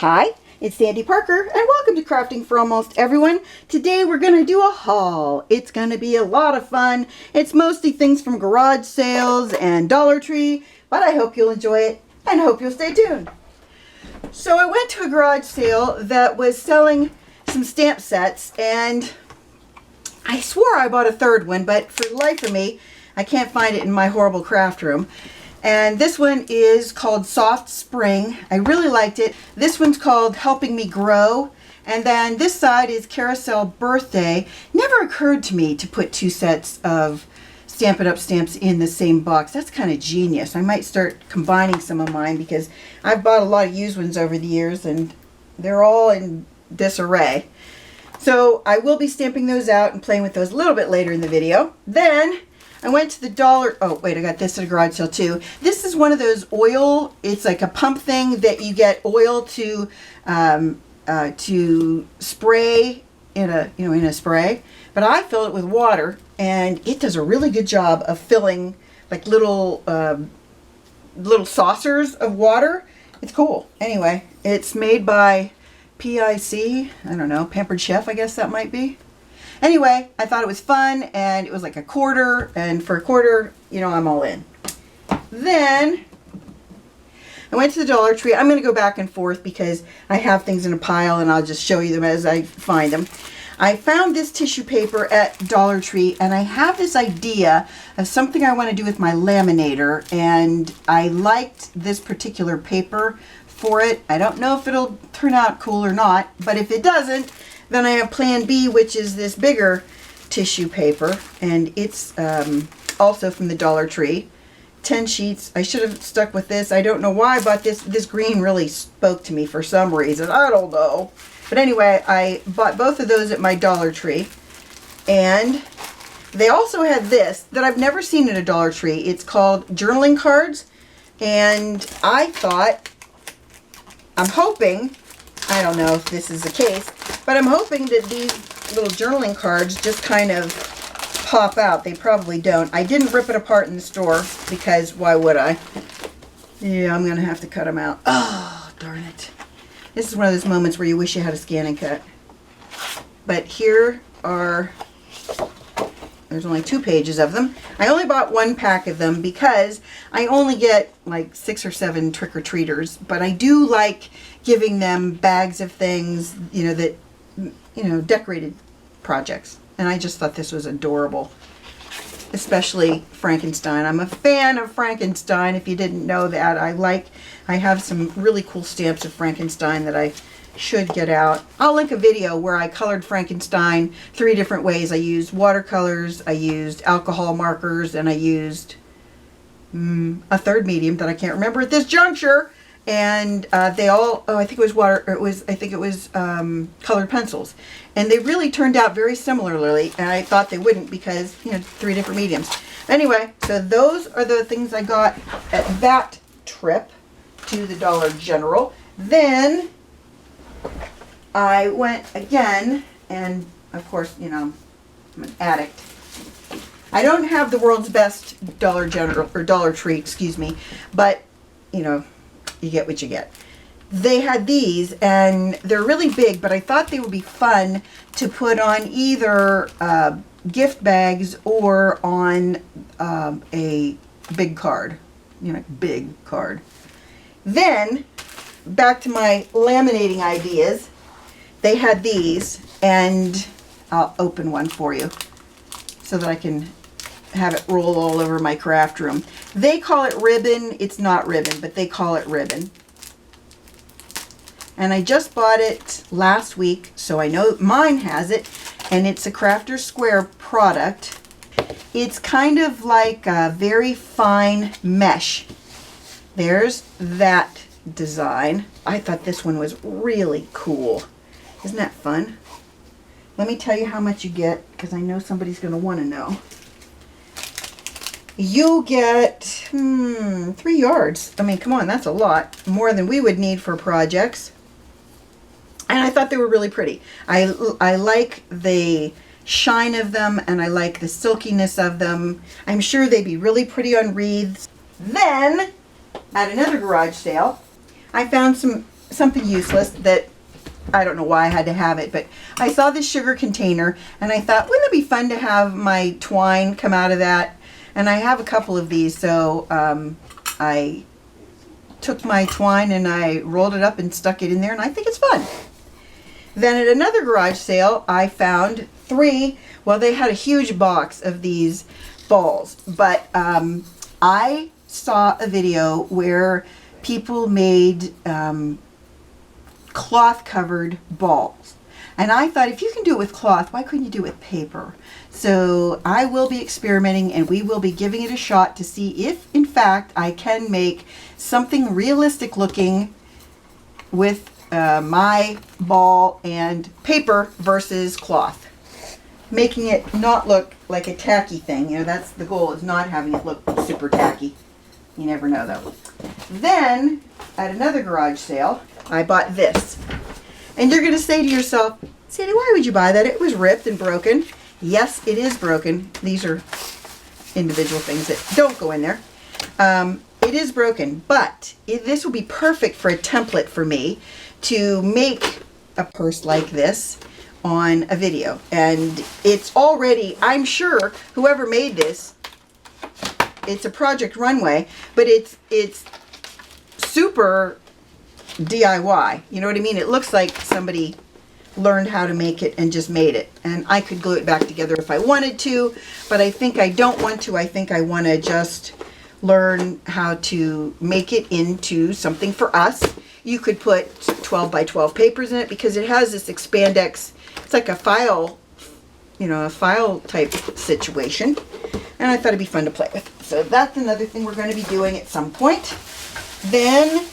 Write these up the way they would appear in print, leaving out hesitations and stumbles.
Hi, it's Sandy Parker and welcome to Crafting for Almost Everyone. Today we're going to do a haul. It's going to be a lot of fun. It's mostly things from garage sales and Dollar Tree, but I hope you'll enjoy it and hope you'll stay tuned. So I went to a garage sale that was selling some stamp sets and I swore I bought a third one, but for the life of me, I can't find it in my horrible craft room. And this one is called Soft Spring. I really liked it. This one's called Helping Me Grow. And then this side is Carousel Birthday. Never occurred to me to put two sets of Stampin' Up! Stamps in the same box. That's kind of genius. I might start combining some of mine because I've bought a lot of used ones over the years and they're all in disarray. So I will be stamping those out and playing with those a little bit later in the video. Then I went to the dollar, oh wait, I got this at a garage sale too. This is one of those oil, it's like a pump thing that you get oil to spray in a spray. But I fill it with water and it does a really good job of filling like little saucers of water. It's cool. Anyway, it's made by PIC, I don't know, Pampered Chef, I guess that might be. Anyway, I thought it was fun, and it was like a quarter, and for a quarter, you know, I'm all in. Then, I went to the Dollar Tree. I'm going to go back and forth because I have things in a pile, and I'll just show you them as I find them. I found this tissue paper at Dollar Tree, and I have this idea of something I want to do with my laminator, and I liked this particular paper for it. I don't know if it'll turn out cool or not, but if it doesn't, then I have plan B, which is this bigger tissue paper, and it's also from the Dollar Tree. 10 sheets. I should have stuck with this. I don't know why I bought this. This green really spoke to me for some reason. I don't know. But anyway, I bought both of those at my Dollar Tree. And they also had this that I've never seen at a Dollar Tree. It's called journaling cards. And I thought, I'm hoping, I don't know if this is the case, but I'm hoping that these little journaling cards just kind of pop out. They probably don't. I didn't rip it apart in the store because why would I? Yeah, I'm going to have to cut them out. Oh, darn it. This is one of those moments where you wish you had a scan and cut. But here are, there's only 2 pages of them. I only bought 1 pack of them because I only get like 6 or 7 trick-or-treaters, but I do like giving them bags of things, you know, that, you know, decorated projects. And I just thought this was adorable, especially Frankenstein. I'm a fan of Frankenstein, if you didn't know that. I have some really cool stamps of Frankenstein that I should get out. I'll link a video where I colored Frankenstein 3 different ways. I used watercolors, I used alcohol markers, and I used a third medium that I can't remember at this juncture. And they all, I think it was colored pencils. And they really turned out very similarly, and I thought they wouldn't because, you know, 3 different mediums. Anyway, so those are the things I got at that trip to the Dollar General. Then I went again, and of course, you know, I'm an addict. I don't have the world's best Dollar General, or Dollar Tree, excuse me, but, you know, you get what you get. They had these, and they're really big, but I thought they would be fun to put on either gift bags or on a big card, you know, big card. Then, back to my laminating ideas, they had these, and I'll open one for you so that I can have it roll all over my craft room. They call it ribbon. It's not ribbon, but they call it ribbon. And I just bought it last week, so I know mine has it, and it's a Crafter's Square product. It's kind of like a very fine mesh. There's that design. I thought this one was really cool. Isn't that fun? Let me tell you how much you get, because I know somebody's going to want to know. You get 3 yards. I mean, come on, that's a lot. More than we would need for projects. And I thought they were really pretty. I like the shine of them, and I like the silkiness of them. I'm sure they'd be really pretty on wreaths. Then, at another garage sale, I found some something useless that I don't know why I had to have it, but I saw this sugar container and I thought, wouldn't it be fun to have my twine come out of that? And I have a couple of these, so I took my twine and I rolled it up and stuck it in there, and I think it's fun. Then at another garage sale, I found 3, well, they had a huge box of these balls, but I saw a video where people made cloth covered balls, and I thought, if you can do it with cloth, why couldn't you do it with paper? So I will be experimenting, and we will be giving it a shot to see if in fact I can make something realistic looking with my ball and paper versus cloth, making it not look like a tacky thing. You know, that's the goal, is not having it look super tacky. You never know though. Then at another garage sale, I bought this. And you're going to say to yourself, Sandy, why would you buy that? It was ripped and broken. Yes, it is broken. These are individual things that don't go in there. It is broken, but this will be perfect for a template for me to make a purse like this on a video. And it's already, I'm sure whoever made this, it's a Project Runway, but it's super DIY. You know what I mean? It looks like somebody learned how to make it and just made it. And I could glue it back together if I wanted to, but I think I don't want to. I think I want to just learn how to make it into something for us. You could put 12 by 12 papers in it because it has this expandex. It's like a file, you know, a file type situation. And I thought it'd be fun to play with. So that's another thing we're going to be doing at some point. Then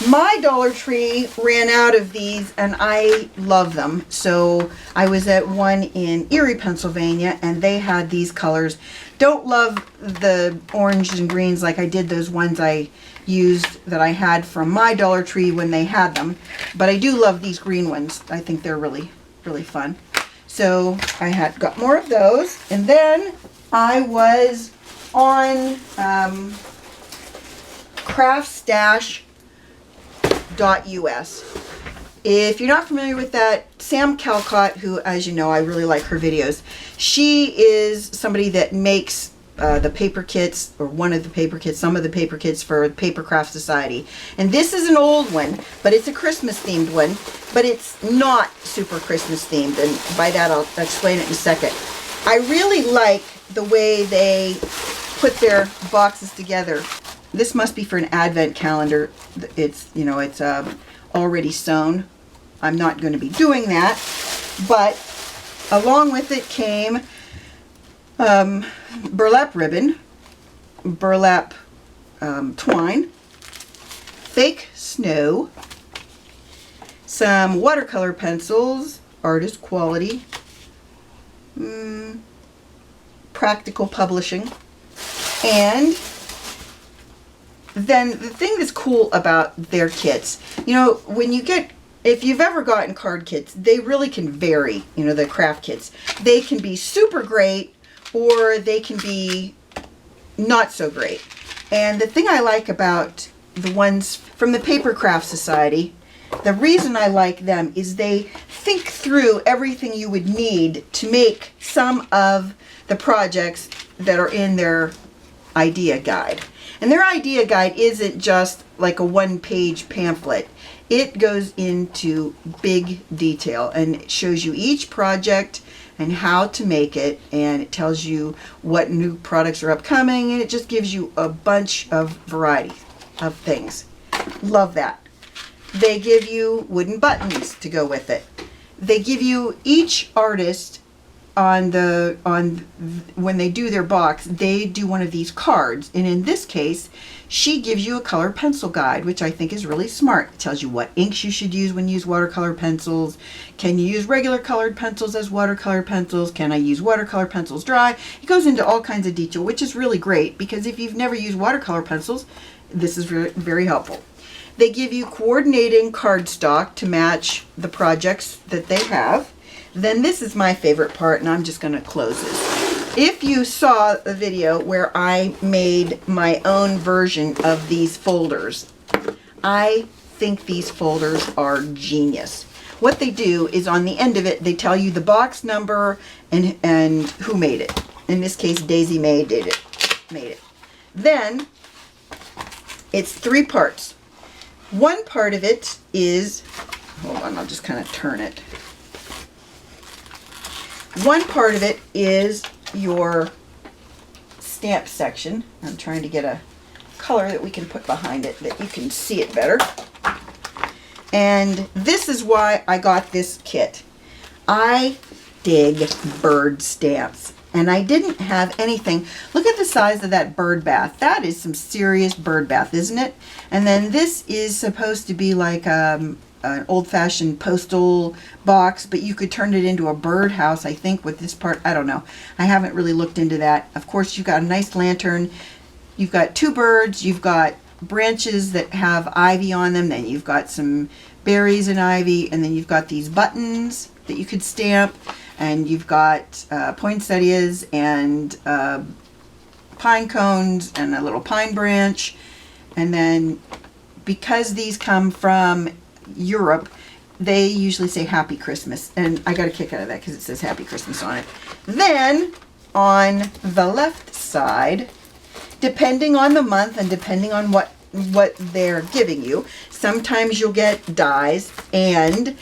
my Dollar Tree ran out of these, and I love them. So I was at one in Erie, Pennsylvania, and they had these colors. Don't love the oranges and greens like I did those ones I used that I had from my Dollar Tree when they had them. But I do love these green ones. I think they're really, really fun. So I had got more of those. And then I was on craftstash.us. If you're not familiar with that, Sam Calcott, who, as you know, I really like her videos, she is somebody that makes the paper kits, or one of the paper kits, some of the paper kits for Papercraft Society. And this is an old one, but it's a Christmas themed one, but it's not super Christmas themed, and by that I'll explain it in a second. I really like the way they put their boxes together. This must be for an advent calendar. It's, you know, it's already sewn. I'm not going to be doing that, but along with it came burlap ribbon, burlap twine, fake snow, some watercolor pencils, artist quality, practical publishing, and then the thing that's cool about their kits, you know, when you get, if you've ever gotten card kits, they really can vary, you know, the craft kits. They can be super great, or they can be not so great. And the thing I like about the ones from the Papercraft Society, the reason I like them is they think through everything you would need to make some of the projects that are in their idea guide. And their idea guide isn't just like a one-page pamphlet. It goes into big detail, and it shows you each project and how to make it, and it tells you what new products are upcoming, and it just gives you a bunch of variety of things. Love that. They give you wooden buttons to go with it. They give you each artist when they do their box, they do one of these cards, and in this case she gives you a color pencil guide, which I think is really smart. It tells you what inks you should use when you use watercolor pencils. Can you use regular colored pencils as watercolor pencils? Can I use watercolor pencils dry? It goes into all kinds of detail, which is really great, because if you've never used watercolor pencils, this is very helpful. They give you coordinating cardstock to match the projects that they have. Then this is my favorite part, and I'm just going to close this. If you saw a video where I made my own version of these folders, I think these folders are genius. What they do is on the end of it, they tell you the box number and who made it. In this case, Daisy May made it. Then it's 3 parts. One part of it is, hold on, I'll just kind of turn it. One part of it is your stamp section. I'm trying to get a color that we can put behind it that you can see it better. And this is why I got this kit. I dig bird stamps. And I didn't have anything. Look at the size of that bird bath. That is some serious bird bath, isn't it? And then this is supposed to be like an old-fashioned postal box, but you could turn it into a birdhouse, I think, with this part. I don't know. I haven't really looked into that. Of course, you've got a nice lantern. You've got 2 birds. You've got branches that have ivy on them. Then you've got some berries and ivy. And then you've got these buttons that you could stamp. And you've got poinsettias and pine cones and a little pine branch. And then because these come from Europe, they usually say Happy Christmas. And I got a kick out of that because it says Happy Christmas on it. Then on the left side, depending on the month and depending on what they're giving you, sometimes you'll get dies and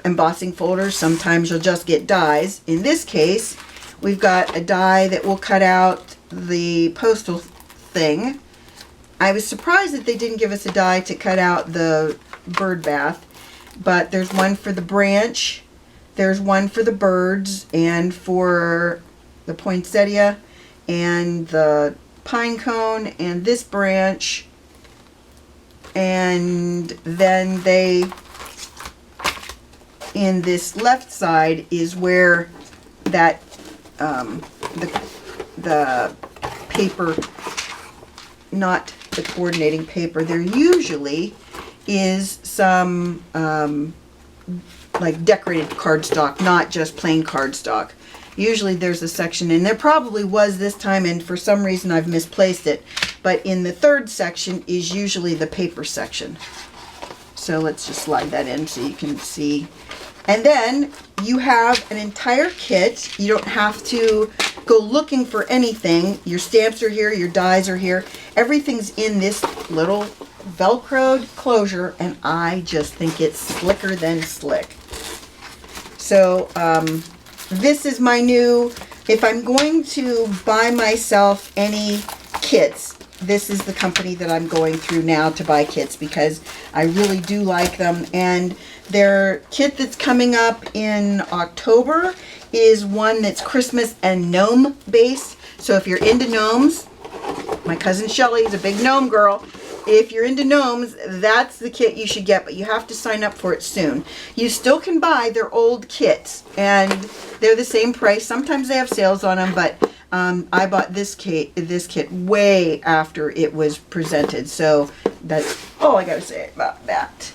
embossing folders. Sometimes you'll just get dies. In this case, we've got a die that will cut out the postal thing. I was surprised that they didn't give us a die to cut out the bird bath, but there's one for the branch, there's one for the birds, and for the poinsettia and the pine cone and this branch. And then they, in this left side is where that the paper, not the coordinating paper, there usually is some like decorated cardstock, not just plain cardstock. Usually there's a section, and there probably was this time, and for some reason I've misplaced it, but in the 3rd section is usually the paper section. So let's just slide that in so you can see. And then you have an entire kit. You don't have to go looking for anything. Your stamps are here, your dies are here. Everything's in this little Velcroed closure, and I just think it's slicker than slick. So this is my new, if I'm going to buy myself any kits, this is the company that I'm going through now to buy kits because I really do like them. And their kit that's coming up in October is one that's Christmas and gnome based. So if you're into gnomes, my cousin Shelly is a big gnome girl. If you're into gnomes, that's the kit you should get, but you have to sign up for it soon. You still can buy their old kits, and they're the same price. Sometimes they have sales on them, but I bought this kit way after it was presented. So that's all I got to say about that.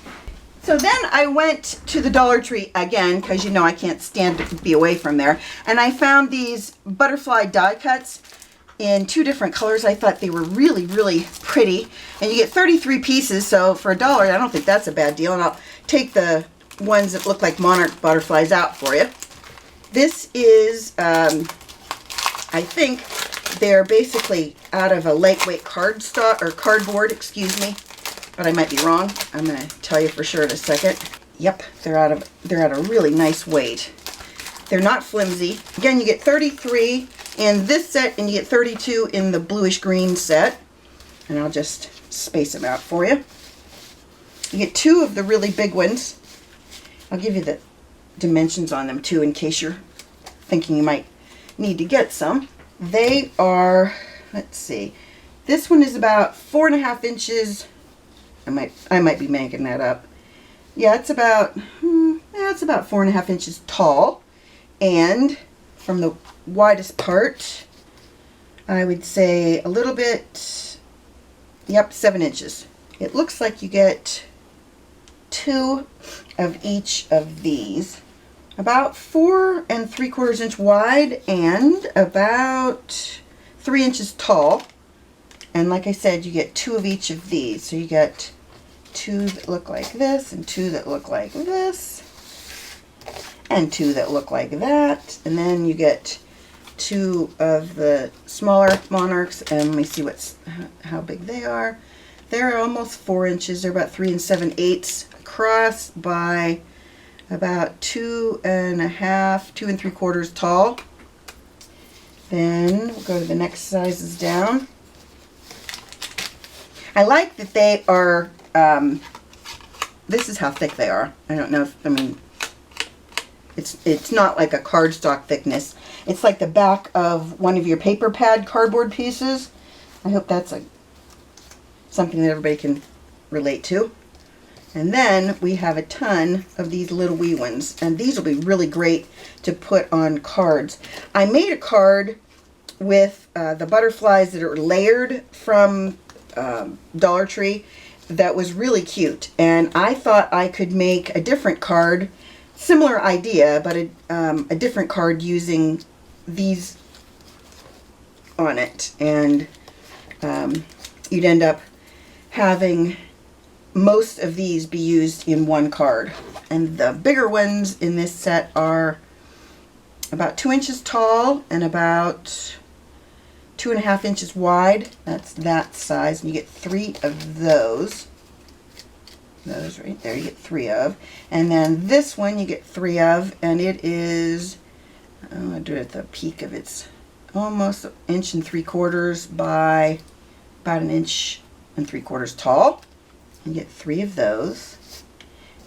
So then I went to the Dollar Tree again, because you know I can't stand to be away from there, and I found these butterfly die cuts in 2 different colors. I thought they were really, really pretty. And you get 33 pieces, so for $1, I don't think that's a bad deal. And I'll take the ones that look like monarch butterflies out for you. This is, I think they're basically out of a lightweight cardboard, excuse me. But I might be wrong. I'm going to tell you for sure in a second. Yep, they're at a really nice weight. They're not flimsy. Again, you get 33 in this set, and you get 32 in the bluish green set. And I'll just space them out for you. You get 2 of the really big ones. I'll give you the dimensions on them too, in case you're thinking you might need to get some. They are, let's see, this one is about 4.5 inches. I might be making that up. Yeah, it's about 4.5 inches tall, and from the widest part, I would say a little bit, yep, 7 inches. It looks like you get 2 of each of these, about 4 3/4 inch wide and about 3 inches tall. And like I said, you get 2 of each of these. So you get two that look like this, and two that look like this, and two that look like that. And then you get two of the smaller monarchs, and let me see how big they are. They're almost 4 inches. They're about 3 7/8 across by about 2 1/2, 2 3/4 tall. Then we'll go to the next sizes down. I like that they are, this is how thick they are. I don't know if, I mean, it's not like a cardstock thickness. It's like the back of one of your paper pad cardboard pieces. I hope that's something that everybody can relate to. And then we have a ton of these little wee ones, and these will be really great to put on cards. I made a card with the butterflies that are layered from Dollar Tree that was really cute, and I thought I could make a different card, similar idea, but a different card using these on it, and you'd end up having most of these be used in one card. And the bigger ones in this set are about 2 inches tall and about 2 1/2 inches wide. That's that size, and you get 3 of those. Those right there you get 3 of. And then this one you get 3 of, and it is, I'll do it at the peak of its, almost 1 3/4 by about 1 3/4 tall. You get 3 of those,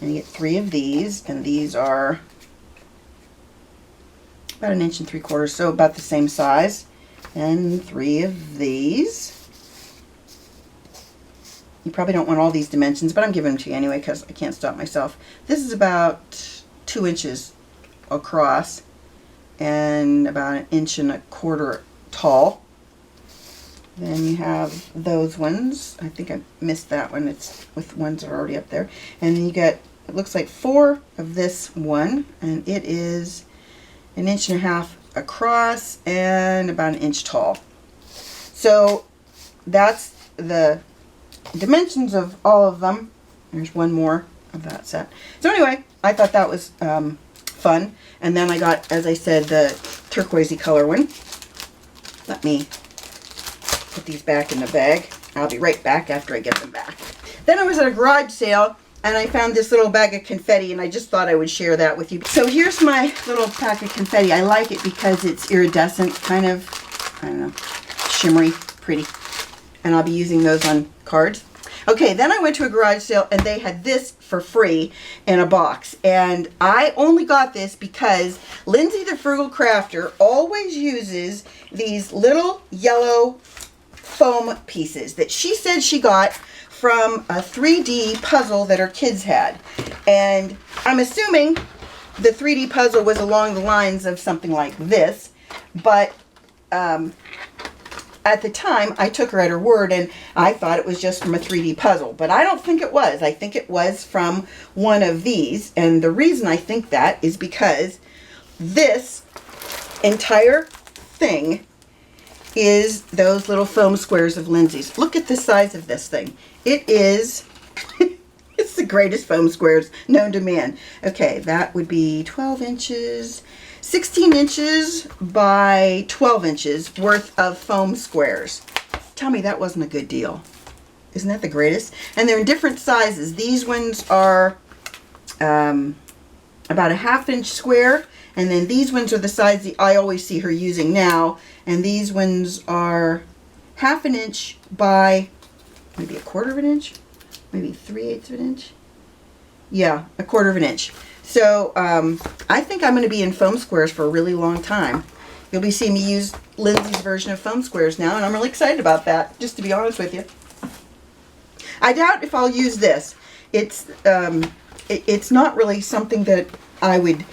and you get 3 of these, and these are about 1 3/4, so about the same size, and 3 of these. You probably don't want all these dimensions, but I'm giving them to you anyway because I can't stop myself. This is about 2 inches across and about 1 1/4 tall. Then you have those ones. I think I missed that one. It's with ones that are already up there. And then you get, it looks like 4 of this one, and it is 1 1/2 across and about 1 inch tall. So that's the dimensions of all of them. There's one more of that set. So anyway, I thought that was fun. And then I got, as I said, the turquoisey color one. Let me put these back in the bag. I'll be right back after I get them back. Then I was at a garage sale and I found this little bag of confetti, and I just thought I would share that with you. So here's my little pack of confetti. I like it because it's iridescent, kind of, I don't know, shimmery, pretty. And I'll be using those on cards. Okay, then I went to a garage sale and they had this for free in a box. And I only got this because Lindsay the Frugal Crafter always uses these little yellow foam pieces that she said she got from a 3D puzzle that her kids had. And I'm assuming the 3D puzzle was along the lines of something like this, but at the time I took her at her word and I thought it was just from a 3D puzzle, but I don't think it was. I think it was from one of these, and the reason I think that is because this entire thing is those little foam squares of Lindsay's. Look at the size of this thing. It is, it's the greatest foam squares known to man. Okay, that would be 12 inches, 16 inches by 12 inches worth of foam squares. Tell me that wasn't a good deal. Isn't that the greatest? And they're in different sizes. These ones are about a 1/2 inch square, and then these ones are the size that I always see her using now, and these ones are 1/2 inch by maybe 1/4 inch, maybe 3/8 inch. Yeah, 1/4 inch. So I think I'm going to be in foam squares for a really long time. You'll be seeing me use Lindsay's version of foam squares now, and I'm really excited about that, just to be honest with you. I doubt if I'll use this. It's not really something that I would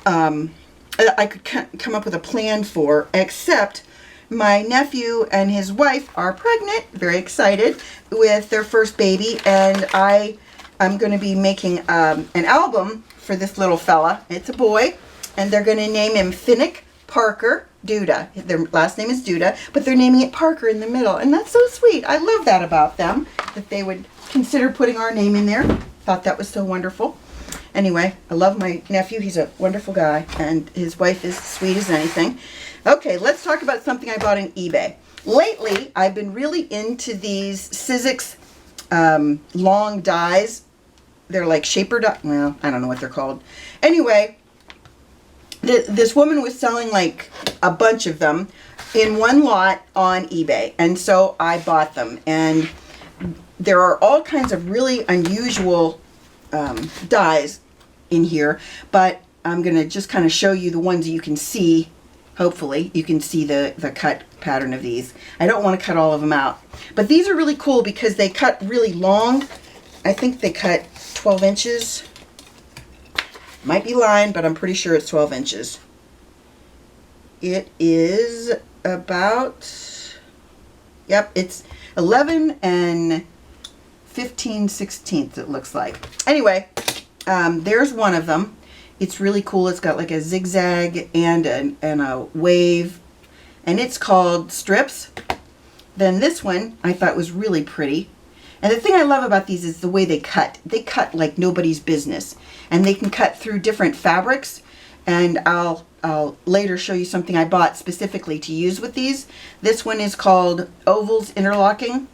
I could come up with a plan for, except my nephew and his wife are pregnant, very excited, with their first baby, and I'm going to be making an album for this little fella. It's a boy, and they're going to name him Finnick Parker Duda. Their last name is Duda, but they're naming it Parker in the middle, and that's so sweet. I love that about them, that they would considered putting our name in there. Thought that was so wonderful. Anyway, I love my nephew. He's a wonderful guy, and his wife is sweet as anything. Okay, let's talk about something I bought on eBay. Lately, I've been really into these Sizzix long dies. They're like shaper die. Well, I don't know what they're called. Anyway, this woman was selling like a bunch of them in one lot on eBay. And so I bought them. And there are all kinds of really unusual dies in here. But I'm going to just kind of show you the ones you can see. Hopefully, you can see the cut pattern of these. I don't want to cut all of them out. But these are really cool because they cut really long. I think they cut 12 inches. Might be lying, but I'm pretty sure it's 12 inches. It is about, yep, it's 11 and 15/16 it looks like. Anyway, there's one of them. It's really cool. It's got like a zigzag and a wave, and it's called Strips. Then this one I thought was really pretty. And the thing I love about these is the way they cut. They cut like nobody's business. And they can cut through different fabrics. And I'll later show you something I bought specifically to use with these. This one is called Ovals Interlocking.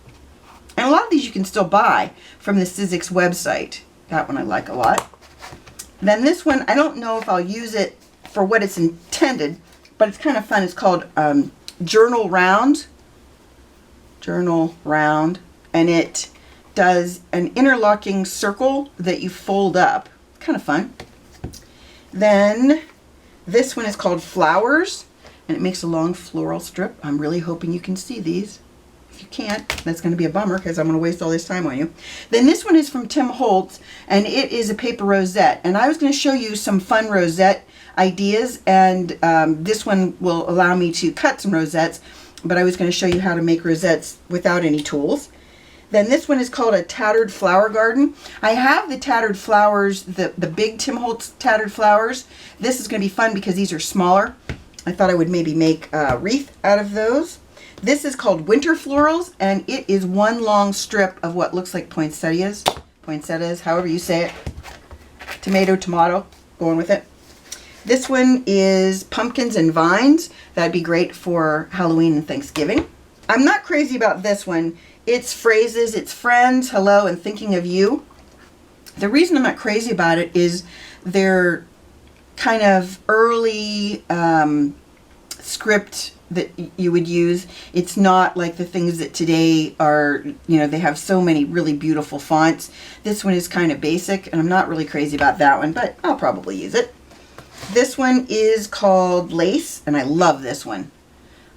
And a lot of these you can still buy from the Sizzix website. That one I like a lot. Then this one, I don't know if I'll use it for what it's intended, but it's kind of fun. It's called Journal Round. Journal Round. And it does an interlocking circle that you fold up. Kind of fun. Then this one is called Flowers, and it makes a long floral strip. I'm really hoping you can see these. If you can't, that's going to be a bummer because I'm going to waste all this time on you. Then this one is from Tim Holtz, and it is a paper rosette. And I was going to show you some fun rosette ideas, and this one will allow me to cut some rosettes, but I was going to show you how to make rosettes without any tools. Then this one is called a Tattered Flower Garden. I have the Tattered Flowers, the big Tim Holtz Tattered Flowers. This is going to be fun because these are smaller. I thought I would maybe make a wreath out of those. This is called Winter Florals, and it is one long strip of what looks like poinsettias, however you say it. Tomato, going with it. This one is Pumpkins and Vines. That'd be great for Halloween and Thanksgiving. I'm not crazy about this one. It's phrases, it's friends, hello, and thinking of you. The reason I'm not crazy about it is they're kind of early script that you would use. It's not like the things that today are, you know, they have so many really beautiful fonts. This one is kind of basic, and I'm not really crazy about that one, but I'll probably use it. This one is called Lace, and I love this one.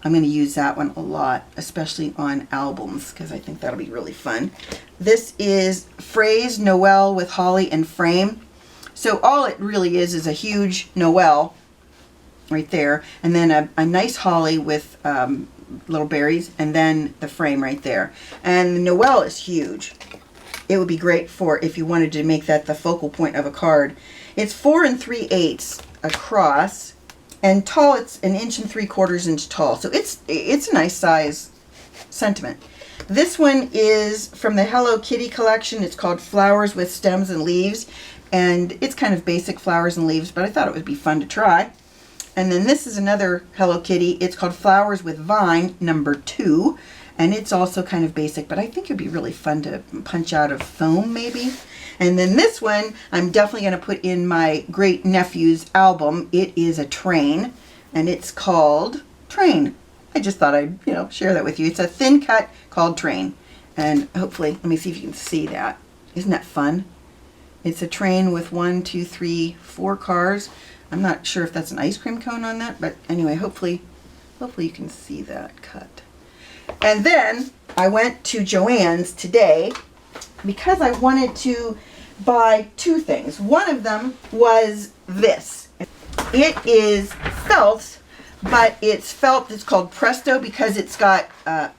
I'm going to use that one a lot, especially on albums, because I think that'll be really fun. This is Phrase Noel with Holly and Frame. So all it really is a huge Noel right there, and then a nice holly with little berries, and then the frame right there. And the Noel is huge. It would be great for if you wanted to make that the focal point of a card. It's 4 3/8 across. And tall, it's 1 3/4 inches tall. So it's a nice size sentiment. This one is from the Hello Kitty collection. It's called Flowers with Stems and Leaves. And it's kind of basic flowers and leaves, but I thought it would be fun to try. And then this is another Hello Kitty. It's called Flowers with Vine, number 2. And it's also kind of basic, but I think it'd be really fun to punch out of foam maybe. And then this one, I'm definitely going to put in my great nephew's album. It is a train, and it's called Train. I just thought I'd, share that with you. It's a thin cut called Train. And hopefully, let me see if you can see that. Isn't that fun? It's a train with 1, 2, 3, 4 cars. I'm not sure if that's an ice cream cone on that, but anyway, hopefully you can see that cut. And then I went to Joann's today because I wanted to buy 2 things. One of them was this. It is felt, but it's felt, it's called Presto because it's got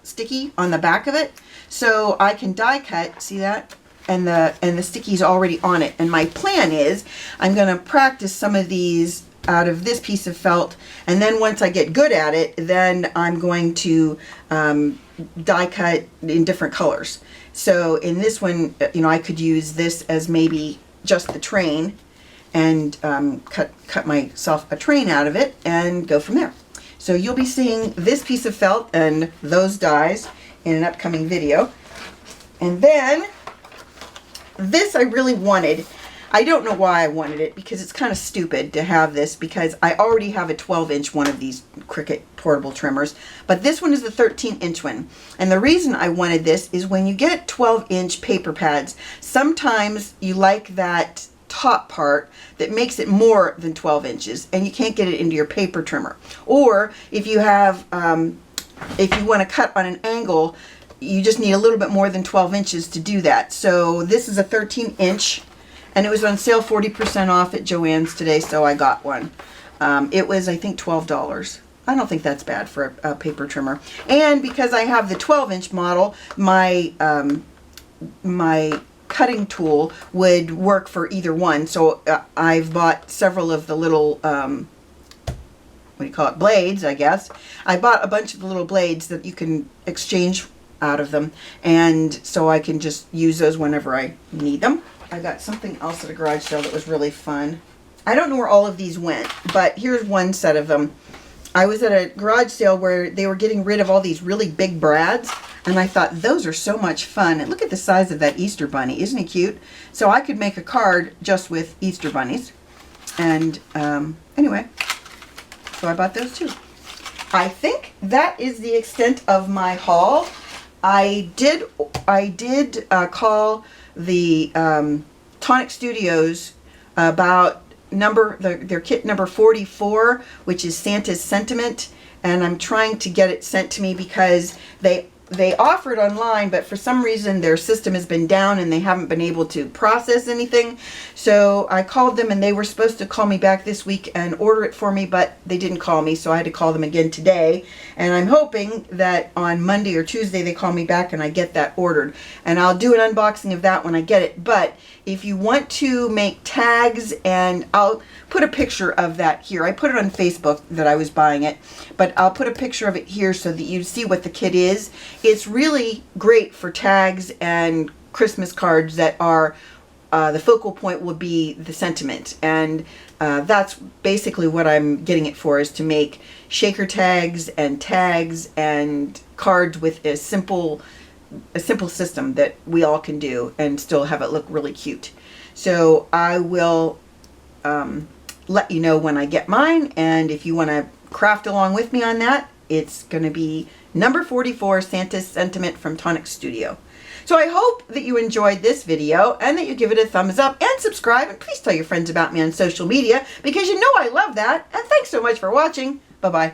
sticky on the back of it. So I can die cut, see that? And the sticky's already on it. And my plan is I'm going to practice some of these out of this piece of felt, and then once I get good at it, then I'm going to die cut in different colors. So in this one, you know, I could use this as maybe just the train and cut myself a train out of it and go from there. So you'll be seeing this piece of felt and those dies in an upcoming video. And then this I really wanted. I don't know why I wanted it, because it's kind of stupid to have this, because I already have a 12-inch one of these Cricut portable trimmers, but this one is the 13-inch one. And the reason I wanted this is when you get 12-inch paper pads, sometimes you like that top part that makes it more than 12 inches and you can't get it into your paper trimmer. Or if you have, if you want to cut on an angle, you just need a little bit more than 12 inches to do that. So this is a 13-inch. And it was on sale 40% off at Joann's today, so I got one. It was, I think, $12. I don't think that's bad for a paper trimmer. And because I have the 12-inch model, my my cutting tool would work for either one. So I've bought several of the little, what do you call it, blades, I guess. I bought a bunch of the little blades that you can exchange out of them. And so I can just use those whenever I need them. I got something else at a garage sale that was really fun. I don't know where all of these went, but here's one set of them. I was at a garage sale where they were getting rid of all these really big brads, and I thought those are so much fun. And look at the size of that Easter bunny. Isn't he cute? So I could make a card just with Easter bunnies. And anyway, so I bought those too. I think that is the extent of my haul. I did call the Tonic Studios about their kit number 44, which is Santa's Sentiment, and I'm trying to get it sent to me because they offered online, but for some reason their system has been down and they haven't been able to process anything. So I called them and they were supposed to call me back this week and order it for me, but they didn't call me, so I had to call them again today. And I'm hoping that on Monday or Tuesday they call me back and I get that ordered. And I'll do an unboxing of that when I get it. But if you want to make tags, and I'll put a picture of that here. I put it on Facebook that I was buying it, but I'll put a picture of it here so that you see what the kit is. It's really great for tags and Christmas cards that are, the focal point will be the sentiment. And that's basically what I'm getting it for, is to make shaker tags and cards with a simple system that we all can do and still have it look really cute. So I will let you know when I get mine, and if you want to craft along with me on that, it's going to be number 44, Santa's Sentiment from Tonic Studio. So I hope that you enjoyed this video and that you give it a thumbs up and subscribe, and please tell your friends about me on social media, because you know I love that. And thanks so much for watching. Bye-bye.